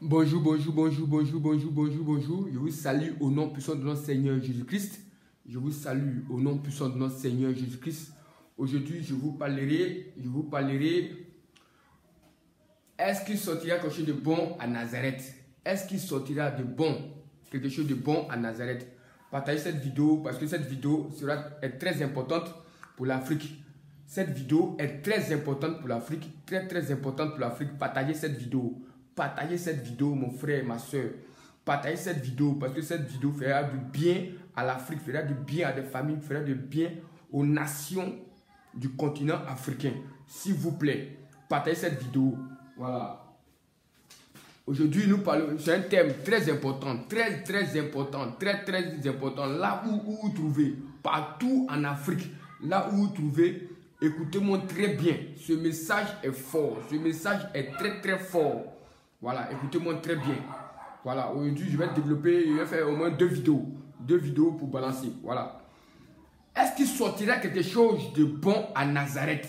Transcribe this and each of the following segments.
Bonjour, bonjour, bonjour, bonjour, bonjour, bonjour, bonjour. Je vous salue au nom puissant de notre Seigneur Jésus-Christ. Je vous salue au nom puissant de notre Seigneur Jésus-Christ. Aujourd'hui, je vous parlerai, est-ce qu'il sortira quelque chose de bon à Nazareth? Est-ce qu'il sortira de bon, quelque chose de bon à Nazareth? Partagez cette vidéo parce que cette vidéo est très importante pour l'Afrique. Cette vidéo est très importante pour l'Afrique, très importante pour l'Afrique. Partagez cette vidéo. Partagez cette vidéo, mon frère, ma soeur. Partagez cette vidéo parce que cette vidéo fera du bien à l'Afrique, fera du bien à des familles, fera du bien aux nations du continent africain. S'il vous plaît, partagez cette vidéo. Voilà. Aujourd'hui, nous parlons sur un thème très important, très important. Là où vous trouvez, partout en Afrique, là où vous trouvez, écoutez-moi très bien. Ce message est fort, ce message est très fort. Voilà, écoutez-moi très bien. Voilà, aujourd'hui, je vais développer, je vais faire au moins deux vidéos pour balancer. Voilà. Est-ce qu'il sortira quelque chose de bon à Nazareth?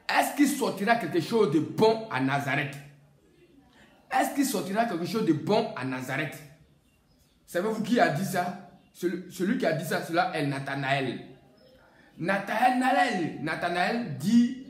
Est-ce qu'il sortira quelque chose de bon à Nazareth? Est-ce qu'il sortira quelque chose de bon à Nazareth? Savez-vous qui a dit ça? Celui qui a dit ça, cela est Nathanaël. Nathanaël dit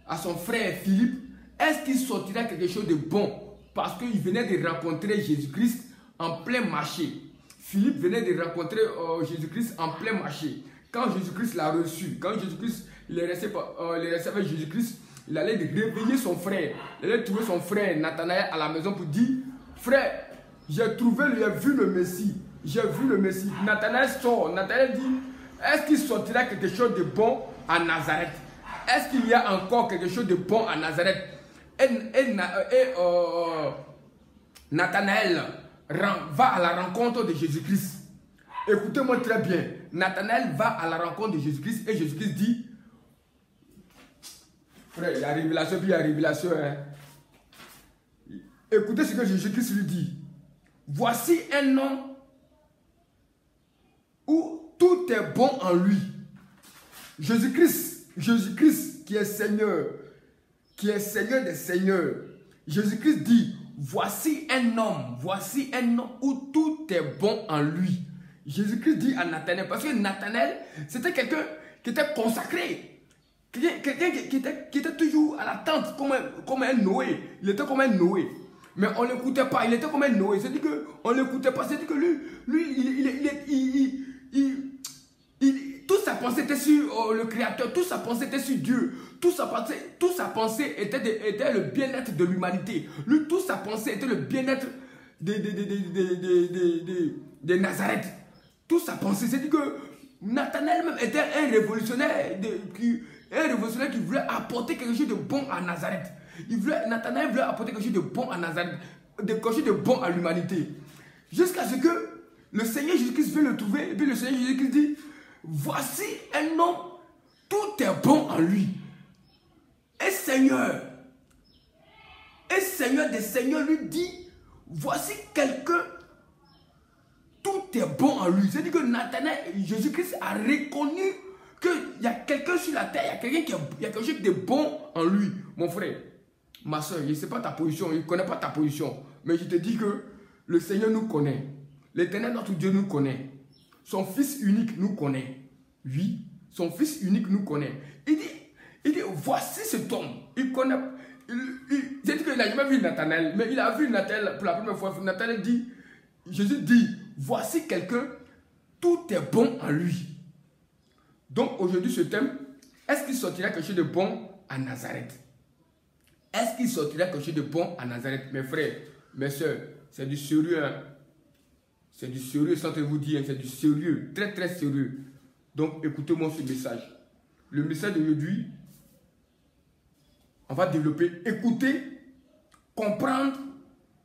à son frère Philippe, est-ce qu'il sortira quelque chose de bon? Parce qu'il venait de rencontrer Jésus-Christ en plein marché. Philippe venait de rencontrer Jésus-Christ en plein marché. Quand Jésus-Christ l'a reçu, quand Jésus-Christ il est resté avec Jésus-Christ, il allait réveiller son frère. Il allait trouver son frère Nathanaël à la maison pour dire, frère, j'ai vu le Messie. J'ai vu le Messie. Nathanaël sort. Nathanaël dit, est-ce qu'il sortira quelque chose de bon à Nazareth? Est-ce qu'il y a encore quelque chose de bon à Nazareth? Nathanaël va à la rencontre de Jésus-Christ. Écoutez-moi très bien. Nathanaël va à la rencontre de Jésus-Christ et Jésus-Christ dit, frère, il y a révélation, puis il y a révélation. Hein. Écoutez ce que Jésus-Christ lui dit. Voici un homme où tout est bon en lui. Jésus-Christ qui est Seigneur des Seigneurs. Jésus-Christ dit, voici un homme où tout est bon en lui. Jésus-Christ dit à Nathanaël, parce que Nathanaël, c'était quelqu'un qui était consacré. Quelqu'un qui était toujours à l'attente, comme un Noé. Il était comme un Noé. Mais on ne l'écoutait pas, il était comme un Noé. C'est-à-dire qu'on ne l'écoutait pas. C'est-à-dire que toute sa pensée était sur le Créateur, toute sa pensée était sur Dieu. Toute sa pensée était le bien-être de l'humanité. Toute sa pensée était le bien-être de Nazareth. Toute sa pensée, c'est-à-dire que Nathanaël même était un révolutionnaire qui voulait apporter quelque chose de bon à Nazareth. Nathanaël voulait apporter quelque chose de bon à Nazareth, quelque chose de bon à l'humanité. Jusqu'à ce que le Seigneur Jésus-Christ veut le trouver, et puis le Seigneur Jésus-Christ dit, voici un homme, tout est bon en lui. Et Seigneur des Seigneurs lui dit, voici quelqu'un, tout est bon en lui. C'est-à-dire que Nathanaël, Jésus-Christ a reconnu qu'il y a quelqu'un sur la terre, il y a quelque chose de bon en lui. Mon frère, ma soeur, je ne sais pas ta position, je ne connais pas ta position, mais je te dis que le Seigneur nous connaît. L'Éternel, notre Dieu, nous connaît. Son Fils unique nous connaît. Oui, son Fils unique nous connaît. Il dit, voici cet homme. Il connaît. J'ai dit qu'il n'a jamais vu Nathanaël, mais il a vu Nathanaël pour la première fois. Nathanaël dit, Jésus dit, voici quelqu'un, tout est bon en lui. Donc aujourd'hui, ce thème, est-ce qu'il sortira quelque chose de bon à Nazareth? Est-ce qu'il sortira quelque chose de bon à Nazareth? Mes frères, mes soeurs, c'est du sérieux. Hein? C'est du sérieux, sans te vous dire, hein? C'est du sérieux, très sérieux. Donc écoutez-moi ce message. Le message d'aujourd'hui, on va développer, écouter, comprendre,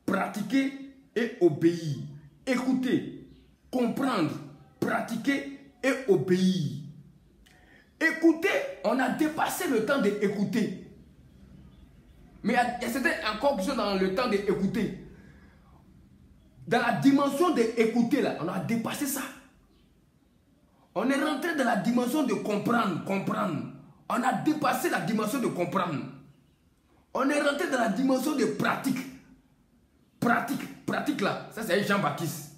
pratiquer et obéir. Écouter, comprendre, pratiquer et obéir. Écouter, on a dépassé le temps d'écouter. Mais il y a certains encore qui sont dans le temps d'écouter. Dans la dimension d'écouter, là, on a dépassé ça. On est rentré dans la dimension de comprendre. On a dépassé la dimension de comprendre. On est rentré dans la dimension de pratique. pratique là, ça c'est Jean-Baptiste.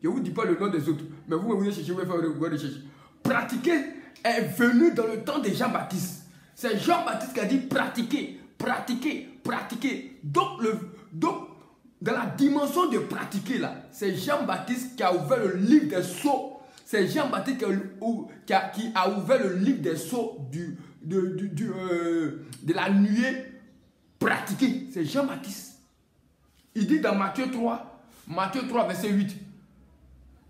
Je ne vous dis pas le nom des autres, mais vous venez chercher, vous pouvez faire vos recherches. Pratiquer est venu dans le temps de Jean-Baptiste. C'est Jean-Baptiste qui a dit pratiquer, pratiquer, pratiquer. Donc, dans la dimension de pratiquer là, c'est Jean-Baptiste qui a ouvert le livre des sceaux. C'est Jean-Baptiste qui a ouvert le livre des sceaux de la nuée pratiquée. C'est Jean-Baptiste. Il dit dans Matthieu 3, verset 8,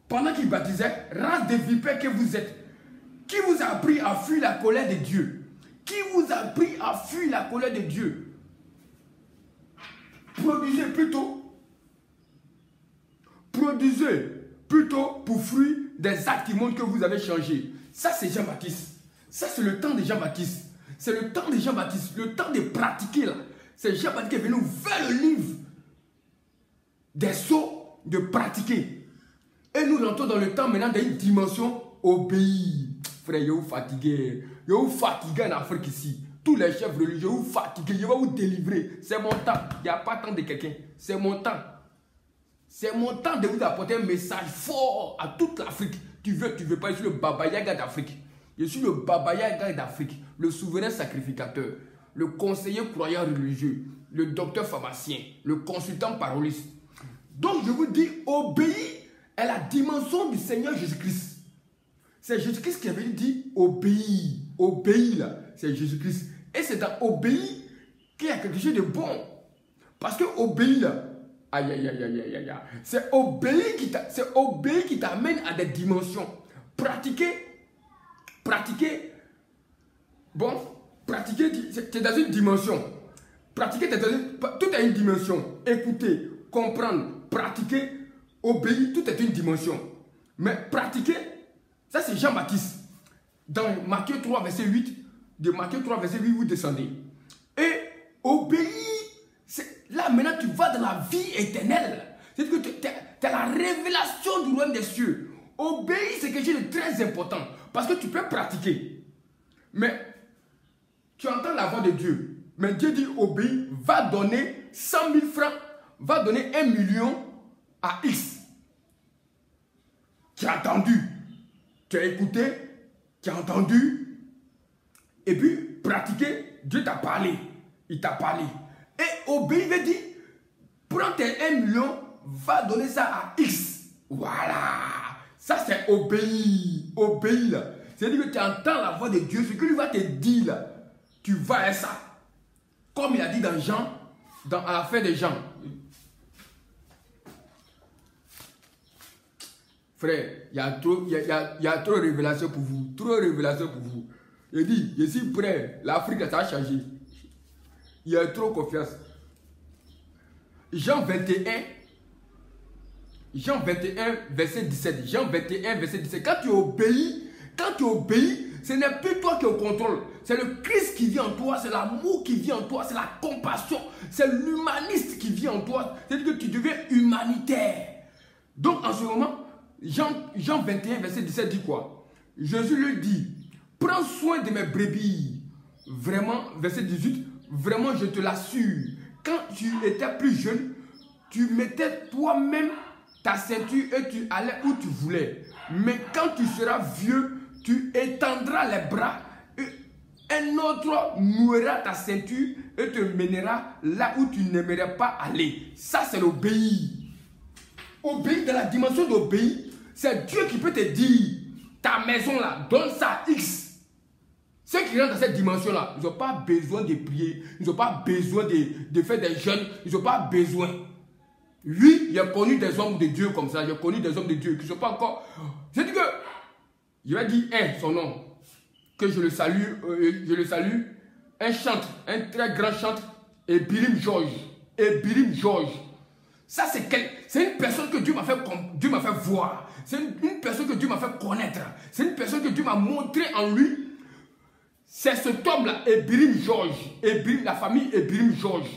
pendant qu'il baptisait, race de vipères que vous êtes, qui vous a appris à fuir la colère de Dieu? Qui vous a appris à fuir la colère de Dieu? Produisez plutôt pour fruit des actes qui montrent que vous avez changé. Ça, c'est Jean-Baptiste. Ça, c'est le temps de Jean-Baptiste. C'est le temps de Jean-Baptiste. Le temps de pratiquer, là. C'est Jean-Baptiste qui est venu vers le livre des sceaux de pratiquer. Et nous rentrons dans le temps maintenant d'une dimension obéie. Frère, vous fatigué. Vous fatigué en Afrique ici. Tous les chefs religieux, vous fatiguez. Je vais vous délivrer. C'est mon temps. Il n'y a pas tant de quelqu'un. C'est mon temps. C'est mon temps de vous apporter un message fort à toute l'Afrique. Tu veux pas, je suis le Baba Yaga d'Afrique. Je suis le Baba Yaga d'Afrique, le souverain sacrificateur, le conseiller croyant religieux, le docteur pharmacien, le consultant paroliste. Donc je vous dis, obéis à la dimension du Seigneur Jésus-Christ. C'est Jésus-Christ qui avait dit obéis. Obéis là, c'est Jésus-Christ. Et c'est dans obéir qu'il y a quelque chose de bon. Parce que obéir là, aïe, aïe, aïe, aïe, aïe, aïe. C'est obéir qui t'amène à des dimensions. Pratiquer, c'est dans une dimension. Pratiquer, tout est une dimension. Écouter, comprendre, pratiquer, obéir, tout est une dimension. Mais pratiquer, ça c'est Jean-Baptiste. Dans Matthieu 3, verset 8, de Matthieu 3, verset 8, vous descendez. Et obéir, là maintenant tu vas dans la vie éternelle. C'est-à-dire que tu as la révélation du royaume des cieux. Obéir, c'est quelque chose de très important. Parce que tu peux pratiquer. Mais tu entends la voix de Dieu. Mais Dieu dit obéir, va donner 100 000 francs, va donner 1 million à X. Tu as entendu, tu as écouté, tu as entendu. Et puis pratiquer, Dieu t'a parlé. Il t'a parlé. Et obéir veut dire, prends tes 1 million, va donner ça à X. Voilà. Ça c'est obéir. Obéir là. C'est-à-dire que tu entends la voix de Dieu, ce que lui va te dire là, tu vas à ça. Comme il a dit dans Jean, à la fin de Jean. Frère, il y a trop de révélations pour vous. Trop de révélations pour vous. Il dit, je suis prêt. L'Afrique, ça a changé. Il y a trop confiance. Jean 21, verset 17. Jean 21, verset 17. Quand tu obéis, ce n'est plus toi qui es au contrôle. C'est le Christ qui vit en toi, c'est l'amour qui vit en toi, c'est la compassion, c'est l'humaniste qui vit en toi. C'est-à-dire que tu deviens humanitaire. Donc en ce moment, Jean 21, verset 17 dit quoi? Jésus lui dit, prends soin de mes brebis. Vraiment, verset 18, vraiment je te l'assure. Quand tu étais plus jeune, tu mettais toi-même ta ceinture et tu allais où tu voulais. Mais quand tu seras vieux, tu étendras les bras et un autre nouera ta ceinture et te mènera là où tu n'aimerais pas aller. Ça, c'est l'obéir. Obéir, dans la dimension d'obéir, c'est Dieu qui peut te dire, ta maison là, donne ça à X. Ceux qui rentrent dans cette dimension-là, ils n'ont pas besoin de prier, ils n'ont pas besoin de faire des jeûnes, ils n'ont pas besoin. Oui, il a connu des hommes de Dieu comme ça, il a connu des hommes de Dieu qui ne sont pas encore... C'est-à-dire que, je vais dire son nom, que je le salue, un chantre, un très grand chantre, Ebirim George. Ça, c'est une personne que Dieu m'a fait voir. C'est une personne que Dieu m'a fait connaître. C'est une personne que Dieu m'a montré en lui. C'est cet homme-là, Ebirim George. La famille Ebirim George.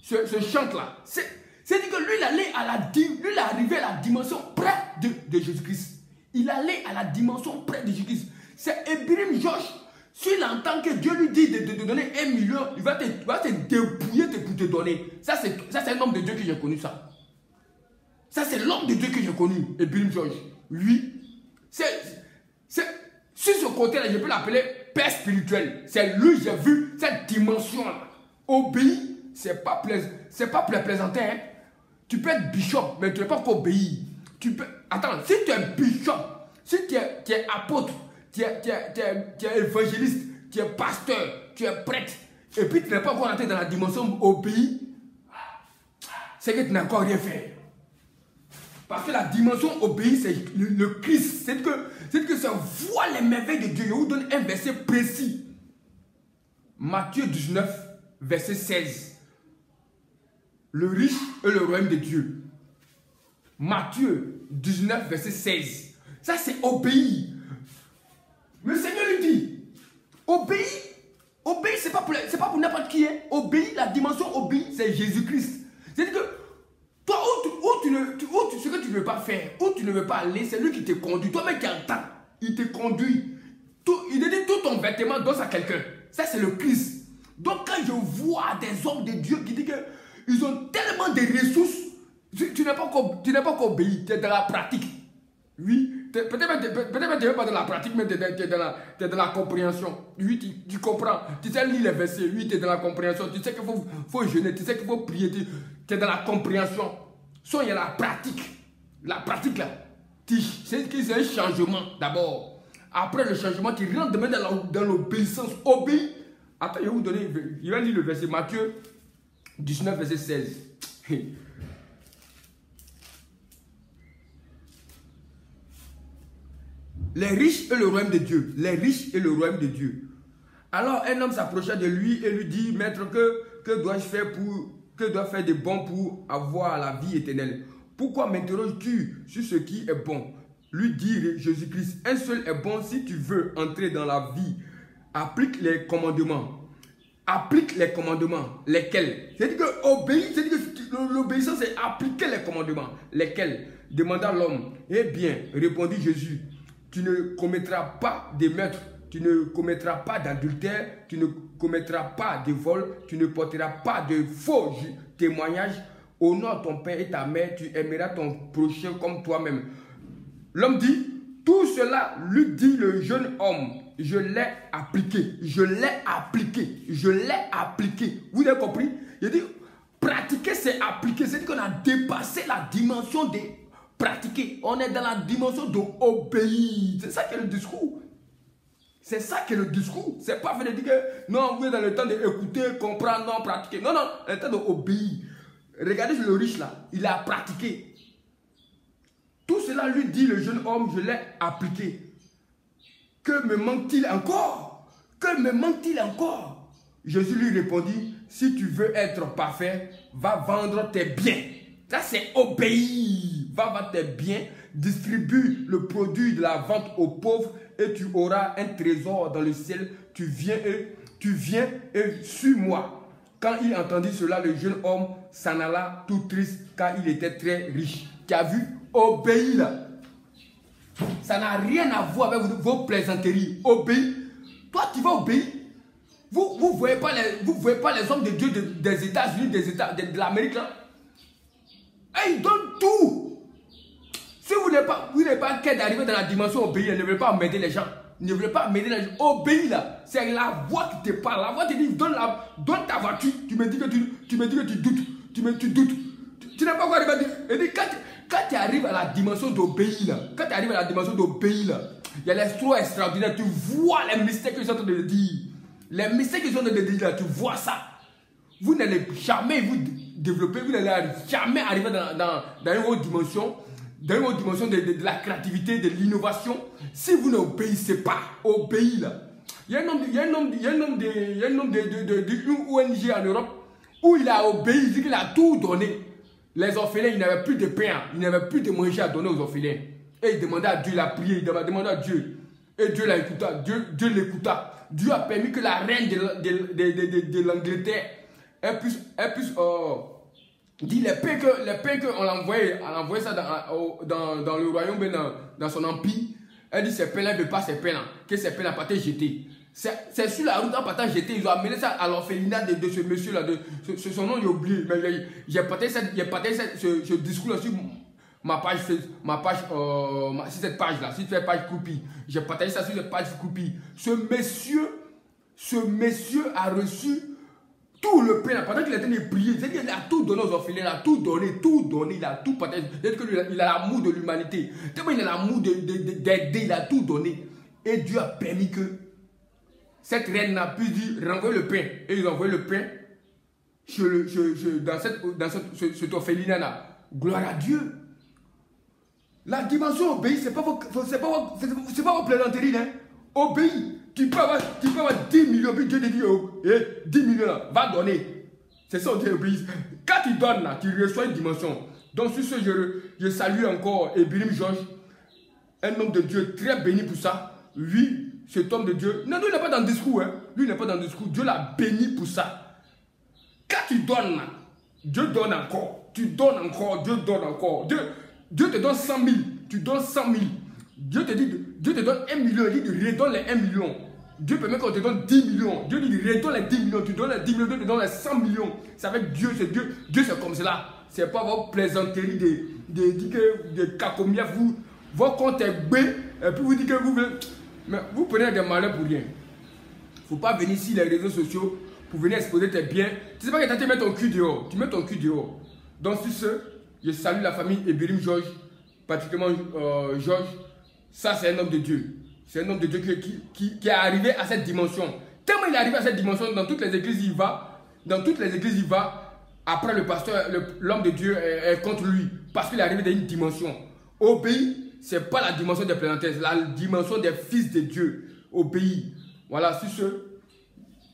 Ce chantre-là. C'est-à-dire que lui, il est arrivé à la dimension près de Jésus-Christ. Il allait à la dimension près de Jésus-Christ. C'est Ebirim George S'il entend que Dieu lui dit de te donner 1 million, il va te dépouiller pour te donner. Ça, c'est un homme de Dieu que j'ai connu, ça. Ça, c'est l'homme de Dieu que j'ai connu, Ebirim George. Lui, sur ce côté-là, je peux l'appeler père spirituel. C'est lui, j'ai vu cette dimension-là. Obéir, c'est pas plaisantin. Hein? Tu peux être bishop, mais tu ne peux pas encore obéir. Attends, si tu es bishop, si tu es apôtre, tu es évangéliste, tu es pasteur, tu es prêtre, et puis tu n'es pas encore entré dans la dimension obéir, c'est que tu n'as encore rien fait. Parce que la dimension obéir, c'est le Christ. C'est que ça voit les merveilles de Dieu. Je vous donne un verset précis. Matthieu 19, verset 16. Le riche et le royaume de Dieu. Matthieu 19, verset 16. Ça, c'est obéir. Le Seigneur lui dit, obéir, c'est pas pour n'importe qui. Hein. Obéir, la dimension obéir, c'est Jésus-Christ. C'est-à-dire que toi, ce que tu ne veux pas faire, où tu ne veux pas aller, c'est lui qui te conduit. Toi-même qui entends, il te conduit. Il te dit tout ton vêtement donne à quelqu'un. Ça, c'est le Christ. Donc, quand je vois des hommes de Dieu qui disent qu'ils ont tellement de ressources, tu n'es pas encore obéi, tu es dans la pratique. Oui, peut-être tu n'es pas dans la pratique, mais tu es dans la compréhension. Oui, tu comprends. Tu sais lire les versets. Oui, tu es dans la compréhension. Tu sais qu'il faut jeûner, tu sais qu'il faut prier. Tu es dans la compréhension. Soit il y a la pratique. La pratique là, c'est un changement d'abord. Après le changement, tu rentres demain dans l'obéissance. Obéis. Attends, je vais vous donner. Il va lire le verset Matthieu 19, verset 16. Les riches et le royaume de Dieu. Les riches et le royaume de Dieu. Alors un homme s'approcha de lui et lui dit, maître, que dois-je faire de bon pour avoir la vie éternelle? Pourquoi m'interroges-tu sur ce qui est bon? Lui dit Jésus-Christ, un seul est bon. Si tu veux entrer dans la vie, applique les commandements. Applique les commandements. Lesquels? C'est-à-dire que obéir, c'est-à-dire que l'obéissance, c'est appliquer les commandements. Lesquels? Demanda l'homme. Eh bien, répondit Jésus, tu ne commettras pas de meurtre, tu ne commettras pas d'adultère, tu ne commettras pas de vol, tu ne porteras pas de faux témoignages. Honore ton père et ta mère, tu aimeras ton prochain comme toi-même. L'homme dit, tout cela lui dit le jeune homme. Je l'ai appliqué, je l'ai appliqué, je l'ai appliqué. Vous avez compris? Il dit, pratiquer c'est appliquer. C'est-à-dire qu'on a dépassé la dimension de pratiquer. On est dans la dimension d'obéir. C'est ça qui est le discours. C'est ça qui est le discours. C'est pas fait de dire que non, vous êtes dans le temps d'écouter, comprendre, non, pratiquer. Non, non, le temps d'obéir. Regardez le riche là, il a pratiqué. Tout cela lui dit le jeune homme, je l'ai appliqué. Que me manque-t-il encore? Que me manque-t-il encore? Jésus lui répondit, si tu veux être parfait, va vendre tes biens. Ça c'est obéir. Va vendre tes biens, distribue le produit de la vente aux pauvres et tu auras un trésor dans le ciel. Tu viens et suis-moi. Quand il entendit cela, le jeune homme s'en alla tout triste car il était très riche. Tu as vu? Obéir là. Ça n'a rien à voir avec vos plaisanteries. Obéir. Toi, tu vas obéir. Vous ne voyez pas les hommes de Dieu des États-Unis, de l'Amérique là. Et ils donnent tout. Si vous n'êtes pas qu'à d'arriver dans la dimension obéir, ne voulez pas m'aider les gens. Ne voulez pas m'aider les gens. Obéir là. C'est la voix qui te parle. La voix te dit, donne ta voiture. Tu me dis que tu doutes. Tu doutes. Tu n'as pas quoi arriver à dire. Et dit, quand tu arrives à la dimension d'obéir là, il y a les trous extraordinaires. Tu vois les mystères qu'ils sont en train de dire. Les mystères qu'ils sont en train de dire là, tu vois ça. Vous n'allez jamais vous développer, vous n'allez jamais arriver dans une autre dimension, de la créativité, de l'innovation, si vous n'obéissez pas. Obéir là. Il y a un homme d'une ONG en Europe où il a obéi, il dit qu'il a tout donné. Les orphelins, il n'avait plus de pain, il n'avait plus de manger à donner aux orphelins. Et il demandait à Dieu, il a prié, il demandait à Dieu. Et Dieu l'a écouté, Dieu l'écouta. Dieu a permis que la reine de l'Angleterre puisse dire les pains qu'on a envoyé ça dans le royaume, dans son empire. Elle dit ces pains-là, ne veut pas ces pains-là, que ces pains-là pas été jetés. C'est sur la route en partant jeter. Ils ont amené ça à l'orphelinat de ce monsieur-là. Son nom, j'ai oublié. Mais j'ai partagé ce discours-là sur ma page, sur cette page-là. Si tu fais page Coupi, j'ai partagé ça sur cette page Coupi. Ce monsieur a reçu tout le pain. Pendant qu'il était en train de prier, c'est-à-dire qu'il a tout donné aux orphelins, il a tout donné, il a tout partagé. C'est-à-dire qu'il a l'amour de l'humanité. Tellement il a l'amour d'aider, il a tout donné. Et Dieu a permis que cette reine n'a pu dire renvoyer le pain. Et ils ont envoyé le pain dans cet orphelinat-là. Gloire à Dieu. La dimension obéit, ce n'est pas vos plaisanteries. Hein. Obéis. Tu peux avoir 10 millions, puis Dieu te dit, 10 millions, là, va donner. C'est ça, Dieu obéit. Quand tu donnes, là, tu reçois une dimension. Donc, sur ce, je salue encore Ebirim Georges, un homme de Dieu très béni pour ça. Lui, cet homme de Dieu, non, lui, il n'est pas dans le discours. Hein. Lui, il n'est pas dans le discours. Dieu l'a béni pour ça. Quand tu donnes, là, Dieu donne encore. Tu donnes encore, Dieu donne encore. Dieu te donne 100 000, tu donnes 100 000. Dieu te donne 1 million, il dit redonne les 1 million. Dieu permet qu'on te donne 10 millions. Dieu dit redonne les 10 millions, tu donnes les 10 millions, Dieu te donne les 100 millions. C'est avec Dieu, c'est Dieu. Dieu c'est comme cela. C'est pas votre plaisanterie de cacomia. Votre compte est B, et puis vous dites que vous voulez. Mais vous prenez des malheurs pour rien. Il ne faut pas venir sur les réseaux sociaux pour venir exposer tes biens. Tu sais pas que tu mets ton cul dehors. Tu mets ton cul dehors. Donc sur ce, je salue la famille Ebirim Georges, particulièrement Georges. Ça, c'est un homme de Dieu. C'est un homme de Dieu qui est arrivé à cette dimension. Tellement il est arrivé à cette dimension, dans toutes les églises, il va. Dans toutes les églises, il va. Après, le pasteur, l'homme de Dieu est contre lui. Parce qu'il est arrivé dans une dimension. Obéir, ce n'est pas la dimension des plaisanteries, c'est la dimension des fils de Dieu. Obéir. Voilà, sur ce,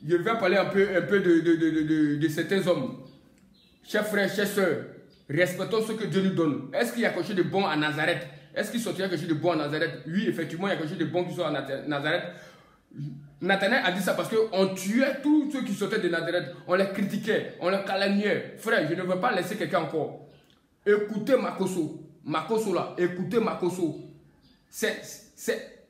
je vais parler un peu de certains hommes. Chers frères, chers sœurs, respectons ce que Dieu nous donne. Est-ce qu'il y a quelque chose de bon à Nazareth? Est-ce qu'il sortira quelque chose de bon à Nazareth? Oui, effectivement, il y a quelque chose de bon qui sort à Nazareth. Nathanaël a dit ça parce qu'on tuait tous ceux qui sortaient de Nazareth. On les critiquait, on les calomniait. Frère, je ne veux pas laisser quelqu'un encore. Écoutez Makoso. Makoso là, écoutez Makoso.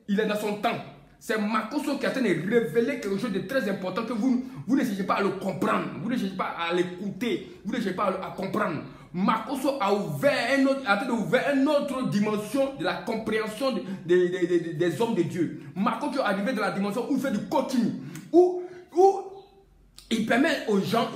Il est dans son temps. C'est Makoso qui est en train de révéler quelque chose de très important que vous ne cherchez pas à le comprendre. Vous ne cherchez pas à l'écouter. Vous ne cherchez pas à comprendre. Makoso a ouvert une autre dimension de la compréhension des hommes de Dieu. Makoso est arrivé dans la dimension où il fait du coaching. Où il permet aux gens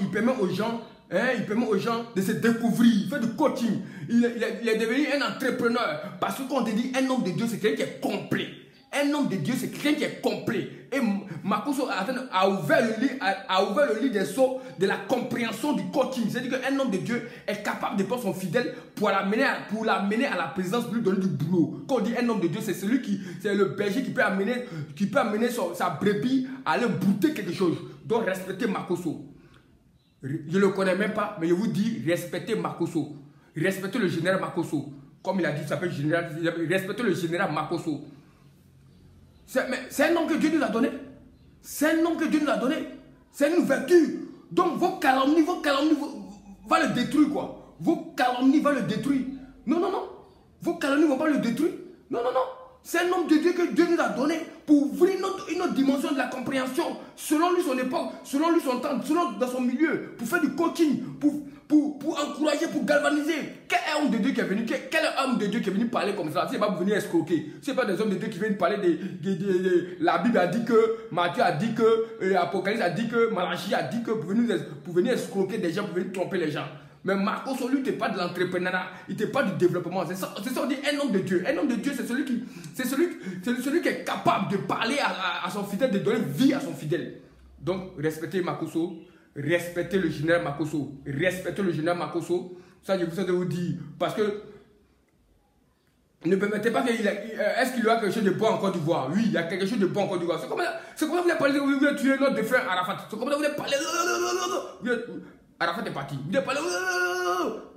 de se découvrir. Il fait du coaching. Il est devenu un entrepreneur. Parce qu'on te dit un homme de Dieu, c'est quelqu'un qui est complet. Un homme de Dieu, c'est quelqu'un qui est complet. Et Makoso a ouvert le lit des sceaux de la compréhension du coaching. C'est-à-dire qu'un homme de Dieu est capable de prendre son fidèle pour l'amener à la présence, pour lui donner du boulot. Quand on dit un homme de Dieu, c'est le berger qui peut amener sa brebis à aller brouter quelque chose. Donc respectez Makoso. Je ne le connais même pas, mais je vous dis, respectez Makoso. Respectez le général Makoso. Comme il a dit, il s'appelle général. Respectez le général Makoso. C'est un nom que Dieu nous a donné. C'est un nom que Dieu nous a donné. C'est une ouverture. Donc vos calomnies vont le détruire quoi. Vos calomnies vont le détruire. Non. Vos calomnies ne vont pas le détruire. Non. C'est un homme de Dieu que Dieu nous a donné pour ouvrir une autre dimension de la compréhension. Selon lui son époque, selon lui son temps, selon dans son milieu. Pour faire du coaching, pour encourager, pour galvaniser. Quel homme de Dieu qui est venu, parler comme ça? Ce n'est pas pour venir escroquer. Ce n'est pas des hommes de Dieu qui viennent parler la Bible a dit que, Matthieu a dit que, l'Apocalypse a dit que, Malachie a dit que, pour venir escroquer des gens, pour venir tromper les gens. Mais Marcos, lui, il ne pas de l'entrepreneuriat, il ne pas du développement. C'est ça, on dit un homme de Dieu. Un homme de Dieu, c'est celui qui est capable de parler à son fidèle, de donner vie à son fidèle. Donc, respectez Makoso, respectez le général Makoso, respectez le général Makoso. Ça, je vous dire. Parce que ne permettez pas qu'il est-ce qu'il y a quelque chose de bon en Côte d'Ivoire? Oui, il y a quelque chose de bon en Côte d'Ivoire. C'est comme ça vous voulez parler, vous voulez tuer notre défunt Arafat. C'est comme ça vous voulez parler. Arafat est parti. Vous voulez parler.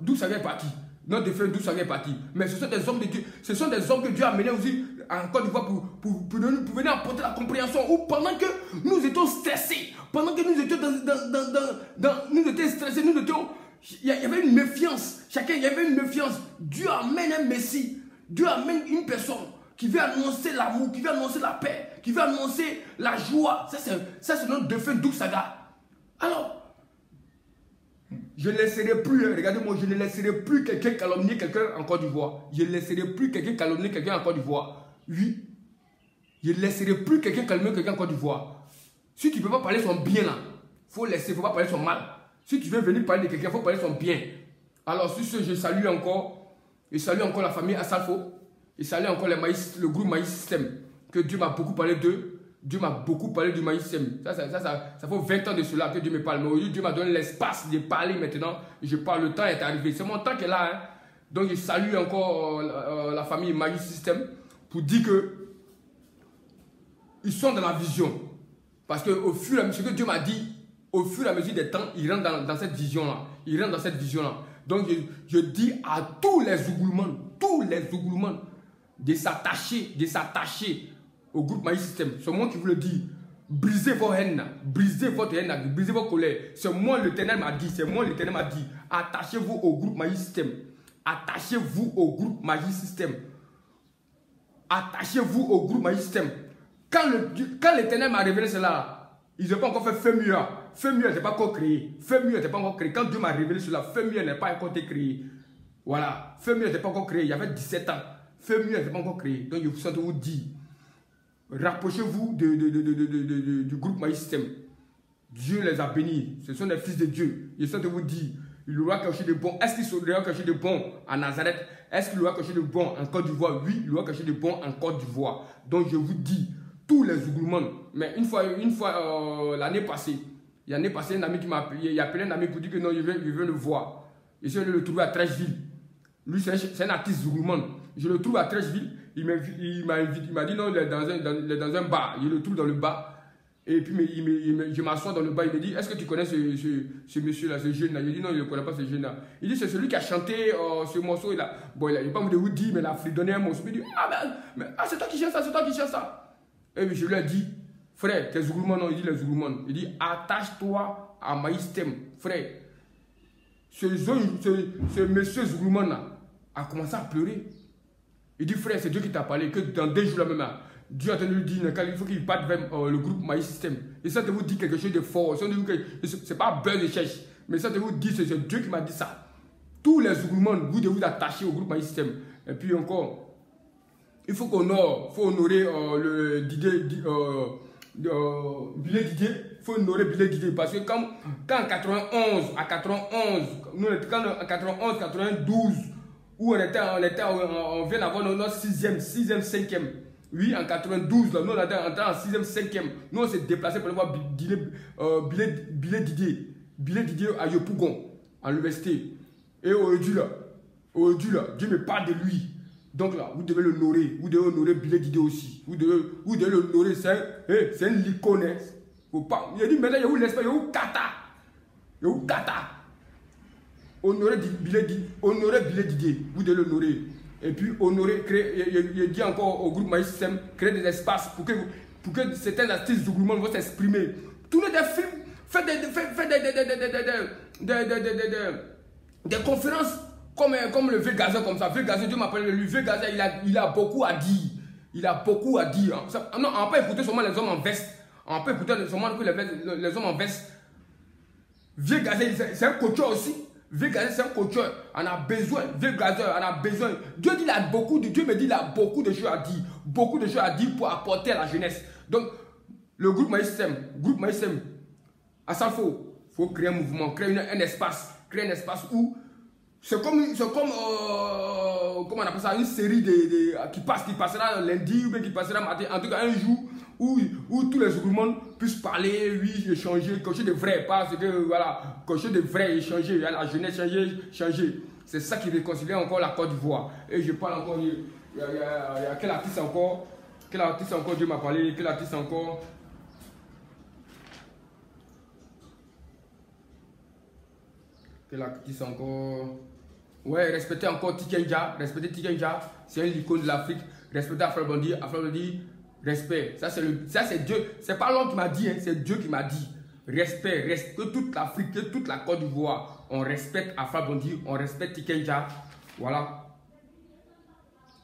D'où ça vient parti? Notre défunt, d'où ça vient parti? Mais ce sont des hommes de Dieu. Ce sont des hommes que Dieu a menés aussi en Côte d'Ivoire pour venir apporter la compréhension. Ou pendant que nous étions stressés, pendant que nous étions nous étions stressés, il y avait une méfiance. Il y avait une méfiance. Dieu amène un Messie. Dieu amène une personne qui veut annoncer l'amour, qui veut annoncer la paix, qui veut annoncer la joie. Ça, c'est notre défunt Doug Saga. Alors, je ne laisserai plus, regardez-moi, je ne laisserai plus quelqu'un calomnier quelqu'un en Côte d'Ivoire. Je ne laisserai plus quelqu'un calomnier quelqu'un en Côte d'Ivoire. Oui. Je ne laisserai plus quelqu'un calomnier quelqu'un en Côte d'Ivoire. Si tu ne peux pas parler son bien là, il faut laisser, il ne faut pas parler son mal. Si tu veux venir parler de quelqu'un, il faut parler son bien. Alors, sur ce, je salue encore la famille Assalfo. Je salue encore le groupe Maïs System, que Dieu m'a beaucoup parlé d'eux. Dieu m'a beaucoup parlé du Maïs System. Ça fait 20 ans de cela que Dieu me parle. Mais aujourd'hui, Dieu m'a donné l'espace de parler maintenant. Je parle, le temps est arrivé. C'est mon temps qui est là. Hein. Donc, je salue encore la famille Maïs System pour dire que ils sont dans la vision. Parce que au fur et à mesure que Dieu m'a dit, au fur et à mesure des temps, ils rentrent dans cette vision-là. Ils rentrent dans cette vision-là. Donc, je dis à tous les Zougoulmans, de s'attacher au groupe Maïs System. C'est moi qui vous le dis. Brisez vos haines, brisez votre haine, brisez vos colères. C'est moi l'Éternel m'a dit, attachez-vous au groupe Maïs System. Attachez-vous au groupe Maïs System. Attachez-vous au groupe Maïs System. Quand l'Éternel m'a révélé cela, ils n'ont pas encore fait Femua. Femua n'était pas encore créé. Quand Dieu m'a révélé cela, Femua n'est pas encore été créé. Voilà. Femua n'était pas encore créé. Il y avait 17 ans. Femua n'était pas encore créé. Donc je vous dis, rapprochez-vous du groupe Maïs System. Dieu les a bénis. Ce sont des fils de Dieu. Je sens vous dire, il aura quelque chose de bon. Est-ce qu'il aura quelque chose de bon à Nazareth? Est-ce qu'il aura quelque chose de bon en Côte d'Ivoire? Oui, il aura quelque chose de bon en Côte d'Ivoire. Donc je vous dis, tous les Zougoulmans. Mais une fois l'année passée, un ami qui m'a appelé, il a appelé un ami pour dire que non, il veut le voir. Je suis allé le trouver à Trècheville. Lui, c'est un artiste Zougoulman. Je le trouve à Trècheville. Il m'a dit non, il est dans un bar. Je le trouve dans le bar. Et puis je m'assois dans le bar. Il me dit, est-ce que tu connais ce monsieur-là, ce jeune-là? Je dis non, il ne connaît pas ce jeune-là. Il dit, c'est celui qui a chanté ce morceau-là. Bon, il n'a pas envie de vous dire, mais il a donné un morceau. Il dit, c'est toi qui chantes ça, c'est toi qui chantes ça. Et puis je lui ai dit, frère, t'es Zougoulman? Non, il dit les Zougoulman. Il dit, attache-toi à Maïs System, frère. Ce monsieur Zougoulman a commencé à pleurer. Il dit, frère, c'est Dieu qui t'a parlé, que dans 2 jours là même, Dieu a entendu lui dire, il faut qu'il parte vers le groupe Maïs System. Et ça, je vous dis quelque chose de fort. Ce n'est pas beurre de cherche. Mais ça, je vous dis, c'est Dieu qui m'a dit ça. Tous les Zougoulman, vous devez vous attacher au groupe Maïs System. Et puis encore, il faut honorer le Billet Didier. Il faut honorer Billet Didier. Parce que quand en 91, nous, quand en 91, 92, où on vient d'avoir notre 6e, 5e. Oui, en 92, là, nous on était en 6e, 5e. Nous on s'est déplacé pour aller voir Billet Didier. Billet Didier à Yopougon, à l'université. Et aujourd'hui là, Dieu me parle de lui. Donc là, vous devez l'honorer. Vous devez honorer Billet Didier aussi. Vous devez l'honorer. C'est un icône. Il a dit maintenant, il y a où l'espace, il y a où Kata. Honorer Billet Didier. Vous devez l'honorer. Et puis honorer, il dit encore au groupe Maïs System, créer des espaces pour que certains artistes du gouvernement vont s'exprimer. Tournez des films, faites des conférences comme le vieux Gaza comme ça. Vieux Gaza, Dieu m'appelle le vieux Gaza, il a beaucoup à dire. Non, on n'a pas écouté seulement les hommes en veste. On peut écouter seulement les hommes en veste. Vieux Gaza, c'est un coacheur aussi. Vieux Gaza, c'est un coacheur. On a besoin. Vieux Gaza, on a besoin. Dieu me dit, il a beaucoup de choses à dire. Beaucoup de choses à dire pour apporter à la jeunesse. Donc, le groupe Maïs System, à ça, il faut créer un mouvement, créer un espace. Créer un espace où c'est comme comment on appelle ça, une série qui passera lundi ou bien qui passera matin, en tout cas un jour où tous les Zougoulmans puissent parler, oui, échanger, quelque chose de vrai, parce que voilà, quelque chose de vrai, échanger, la jeunesse changer. C'est ça qui réconcilie encore la Côte d'Ivoire. Et je parle encore, il y a quel artiste encore, Dieu m'a parlé, quel artiste encore. Ouais, respectez encore Tikenja, c'est un icône de l'Afrique. Respectez Alpha Blondy, respect. Ça c'est Dieu, c'est pas l'homme qui m'a dit, hein, c'est Dieu qui m'a dit. Respect, que toute l'Afrique, que toute la Côte d'Ivoire, on respecte Alpha Blondy, on respecte Tikenja. Voilà.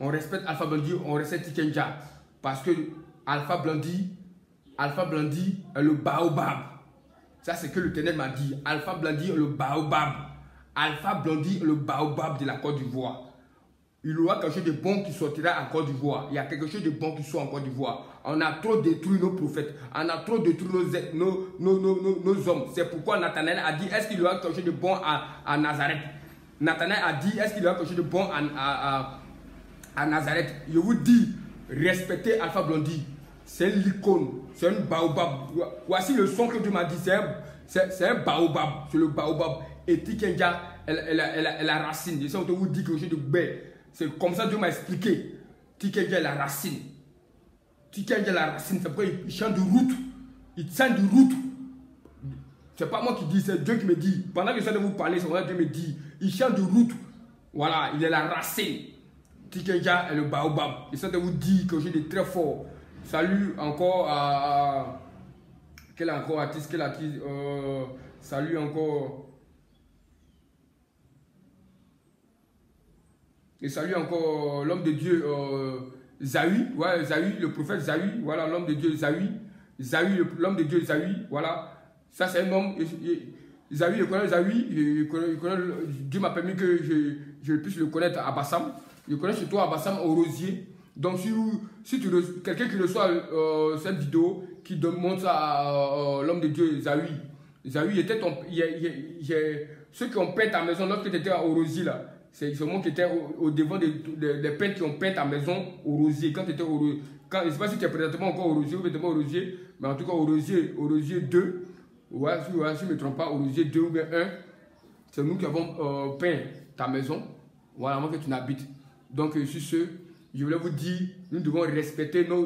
on respecte Alpha Blondy, on respecte Tikenja. Parce que Alpha Blondy est le baobab. Ça, c'est ce que le Ténèbre m'a dit. Alpha Blondy est le baobab. Alpha Blondy est le baobab de la Côte d'Ivoire. Il y aura quelque chose de bon qui sortira en Côte d'Ivoire. Il y a quelque chose de bon qui sort en Côte d'Ivoire. On a trop détruit nos prophètes. On a trop détruit nos hommes. C'est pourquoi Nathanaël a dit, est-ce qu'il y aura quelque chose de bon à Nazareth? Nathanaël a dit, est-ce qu'il y aura quelque chose de bon à Nazareth? Je vous dis, respectez Alpha Blondy. C'est l'icône. C'est un baobab. Voici le son que Dieu m'a dit. C'est un baobab. C'est le baobab. Et Tikenja, elle la racine. Et ça, on te vous dit quelque chose de bête. C'est comme ça que Dieu m'a expliqué. Tikenja est la racine. Tikenja est la racine. C'est pourquoi il chante de route. Il chante de route. C'est pas moi qui dis, c'est Dieu qui me dit. Pendant que je suis de vous parler, c'est vrai Dieu me dit. Il chante de route. Voilà, il est la racine. Tikenja est le baobab. Et ça, je vous dis quelque chose de très fort. Salut encore à. Quel encore artiste? Quel artiste? Salut encore. Et salut encore l'homme de Dieu Zawi, ouais, Zawi, le prophète Zawi, voilà l'homme de Dieu Zawi, l'homme de Dieu Zawi, voilà, ça c'est un homme, Zawi, je connais Zawi, Dieu m'a permis que je puisse le connaître à Bassam, je connais chez toi à Bassam au Rosier, donc si tu quelqu'un qui reçoit cette vidéo, qui montre à l'homme de Dieu Zawi était ceux qui ont peint ta maison lorsque tu étais au Rosier là. C'est moi qui étais au devant des peintres qui ont peint ta maison au Rosier. Quand tu étais au Rosier, je ne sais pas si tu es présentement encore au Rosier ou présentement au Rosier, mais en tout cas au Rosier 2, ouais, si je ne me trompe pas, au Rosier 2 ou bien 1, c'est nous qui avons peint ta maison, voilà, avant que tu n'habites. Donc, sur ce, je voulais vous dire, nous devons respecter nos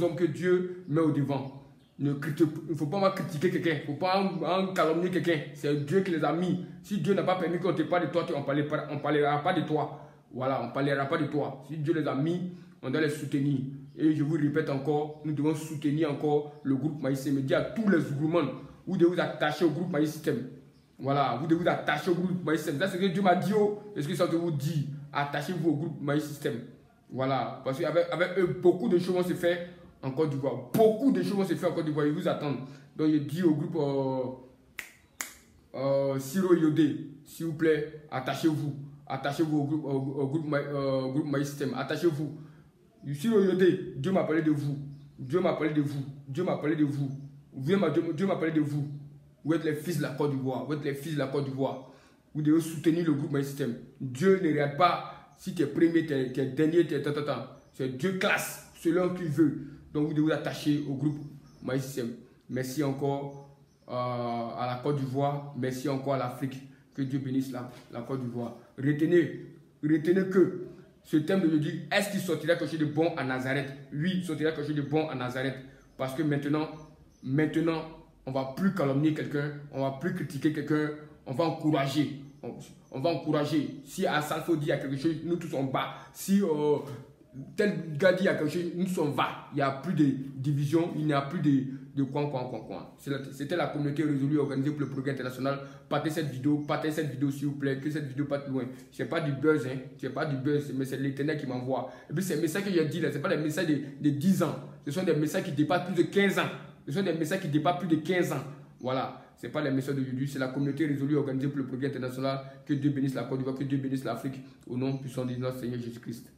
hommes que Dieu met au devant. Il ne faut pas critiquer quelqu'un, il ne faut pas calomnier quelqu'un. C'est Dieu qui les a mis. Si Dieu n'a pas permis qu'on te parle de toi, on ne parlera pas de toi. Voilà, on ne parlera pas de toi. Si Dieu les a mis, on doit les soutenir. Et je vous répète encore, nous devons soutenir encore le groupe Maïs System. Je dis à tous les Zougoumans, vous devez vous attacher au groupe Maïs System. Voilà, vous devez vous attacher au groupe Maïs System. C'est ce que Dieu m'a dit. Est-ce que ça te vous dit? Attachez-vous au groupe Maïs System. Voilà, parce qu'avec eux, beaucoup de choses vont se faire en Côte d'Ivoire. Beaucoup de choses vont se faire en Côte d'Ivoire. Ils vous attendent. Donc, je dis au groupe Siro Yodé, s'il vous plaît, attachez-vous. Attachez-vous au groupe Maïs System. Attachez-vous. Siro Yodé, Dieu m'a parlé de vous. Dieu m'a parlé de vous. Dieu m'a parlé de vous. Dieu m'a parlé de vous. Vous êtes les fils de la Côte d'Ivoire. Vous êtes les fils de la Côte d'Ivoire. Vous devez soutenir le groupe Maïs System. Dieu ne regarde pas si tu es premier, tu es dernier, tu es tant. C'est Dieu classe selon qu'il veut. Donc vous devez vous attacher au groupe Maïs System. Merci encore à la Côte d'Ivoire. Merci encore à l'Afrique. Que Dieu bénisse la Côte d'Ivoire. Retenez que ce thème de jeudi, est-ce qu'il sortira quelque chose de bon à Nazareth? Oui, il sortira quelque chose de bon à Nazareth. Parce que maintenant, on ne va plus calomnier quelqu'un, on ne va plus critiquer quelqu'un, on va encourager. On va encourager. Si à Salfo dit il y a quelque chose, nous tous on bat. Si tel gars dit il y a quelque chose, nous sommes va. Il n'y a plus de division, il n'y a plus de coin. C'était la communauté résolue organisée pour le progrès international. Partagez cette vidéo s'il vous plaît, que cette vidéo parte loin. Ce n'est pas du buzz, hein. C'est pas du buzz, mais c'est l'Éternel qui m'envoie. Et puis ces messages que j'ai dit là, ce n'est pas des messages de 10 ans. Ce sont des messages qui dépassent plus de 15 ans. Ce sont des messages qui dépassent plus de 15 ans. Voilà. Ce n'est pas les messages d'aujourd'hui, c'est la communauté résolue organisée pour le progrès international. Que Dieu bénisse la Côte d'Ivoire, que Dieu bénisse l'Afrique. Au nom puissant de notre Seigneur Jésus-Christ.